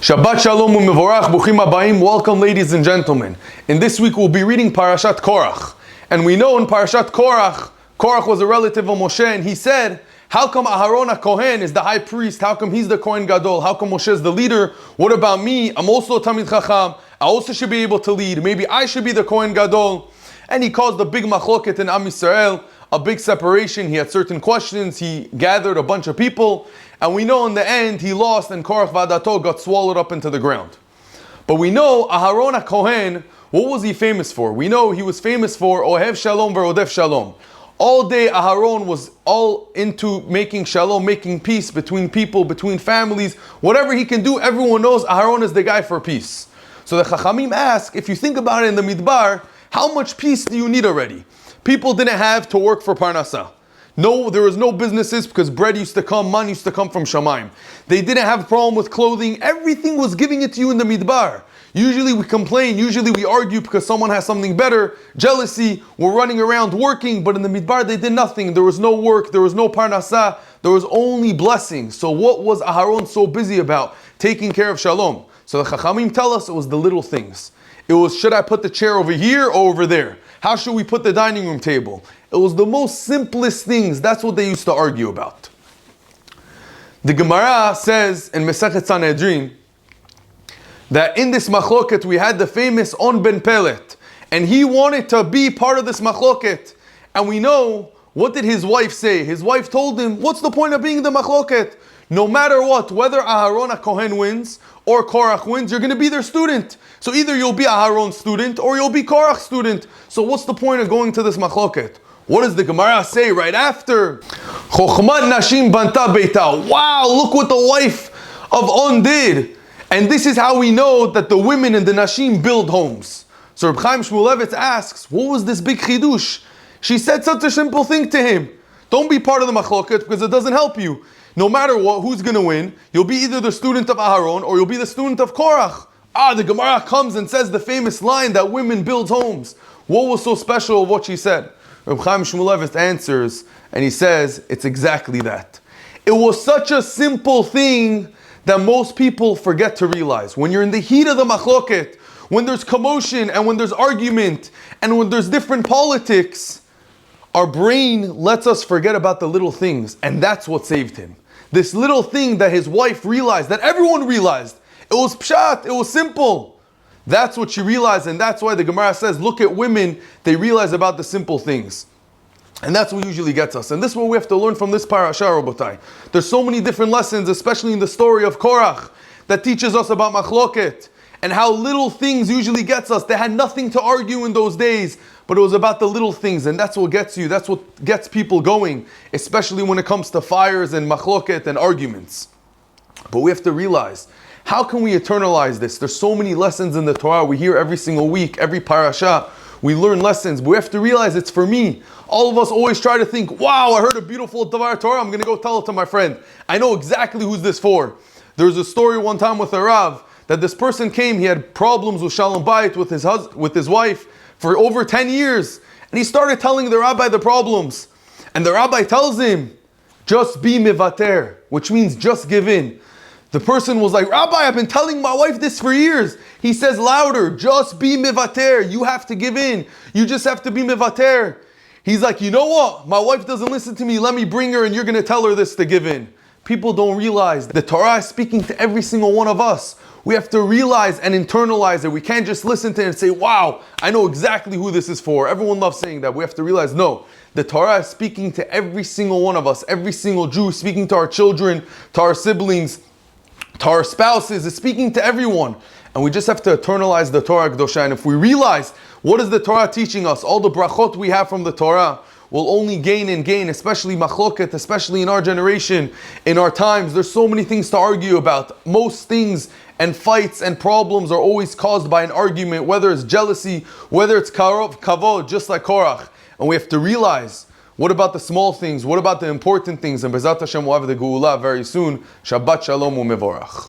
Shabbat Shalom u'mevorach, Bruchim habayim. Welcome, ladies and gentlemen. In this week we'll be reading Parashat Korach. And we know in Parashat Korach, Korach was a relative of Moshe, and he said, how come Aharon HaKohen is the high priest? How come he's the Kohen Gadol? How come Moshe is the leader? What about me? I'm also a Talmid Chacham. I also should be able to lead. Maybe I should be the Kohen Gadol. And he caused a big machloket in Am Yisrael, a big separation. He had certain questions. He gathered a bunch of people. And we know in the end he lost and Korach Vadato got swallowed up into the ground. But we know Aharon HaKohen, what was he famous for? We know he was famous for Ohev Shalom Verodef Shalom. All day Aharon was all into making shalom, making peace between people, between families. Whatever he can do, everyone knows Aharon is the guy for peace. So the Chachamim ask, if you think about it in the Midbar, how much peace do you need already? People didn't have to work for Parnasah. No, there was no businesses because bread used to come, money used to come from Shamayim. They didn't have a problem with clothing. Everything was giving it to you in the Midbar. Usually we complain, usually we argue because someone has something better, jealousy, we're running around working, but in the Midbar they did nothing. There was no work, there was no Parnasah, there was only blessings. So what was Aharon so busy about? Taking care of Shalom. So the Chachamim tell us it was the little things. It was, should I put the chair over here or over there? How should we put the dining room table? It was the most simplest things. That's what they used to argue about. The Gemara says in Mesechet Sanhedrin that in this machloket we had the famous On Ben Pelet, and he wanted to be part of this machloket. And we know, what did his wife say? His wife told him, what's the point of being the machloket? No matter what, whether Aharon HaKohen wins or Korach wins, you're going to be their student. So either you'll be Aharon's student or you'll be Korach's student. So what's the point of going to this machloket? What does the Gemara say right after? Chochmat Nashim Banta Beita. Wow, look what the wife of On did. And this is how we know that the women and the Nashim build homes. So Reb Chaim Shmulevitz asks, what was this big chidush? She said such a simple thing to him. Don't be part of the machloket because it doesn't help you. No matter what, who's going to win? You'll be either the student of Aharon or you'll be the student of Korach. The Gemara comes and says the famous line that women build homes. What was so special of what she said? Reb Chaim Shmulevitz answers and he says, it's exactly that. It was such a simple thing that most people forget to realize. When you're in the heat of the machloket, when there's commotion and when there's argument and when there's different politics, our brain lets us forget about the little things, and that's what saved him. This little thing that his wife realized, that everyone realized, it was pshat, it was simple. That's what she realized, and that's why the Gemara says, look at women, they realize about the simple things. And that's what usually gets us. And this is what we have to learn from this parasha, Rabotai. There's so many different lessons, especially in the story of Korach, that teaches us about machloket and how little things usually gets us. They had nothing to argue in those days, but it was about the little things, and that's what gets you. That's what gets people going, especially when it comes to fires and machloket and arguments. But we have to realize, how can we eternalize this? There's so many lessons in the Torah. We hear every single week, every parasha. We learn lessons, but we have to realize it's for me. All of us always try to think, wow, I heard a beautiful Davar Torah, I'm going to go tell it to my friend. I know exactly who's this for. There's a story one time with a Rav, that this person came, he had problems with Shalom Bayit, with his wife, for over 10 years. And he started telling the rabbi the problems. And the rabbi tells him, just be mivater, which means just give in. The person was like, Rabbi, I've been telling my wife this for years. He says louder, just be mivater. You have to give in. You just have to be mivater. He's like, you know what? My wife doesn't listen to me. Let me bring her and you're going to tell her this to give in. People don't realize the Torah is speaking to every single one of us. We have to realize and internalize it. We can't just listen to it and say, wow, I know exactly who this is for. Everyone loves saying that. We have to realize, no, the Torah is speaking to every single one of us, every single Jew, speaking to our children, to our siblings, to our spouses. It's speaking to everyone. And we just have to internalize the Torah Kedosha. And if we realize what is the Torah teaching us, all the brachot we have from the Torah, will only gain and gain, especially machloket, especially in our generation, in our times. There's so many things to argue about. Most things and fights and problems are always caused by an argument, whether it's jealousy, whether it's kavod, just like Korach. And we have to realize, what about the small things? What about the important things? And Bezat Hashem will have the Geula very soon. Shabbat Shalom u'mevorach.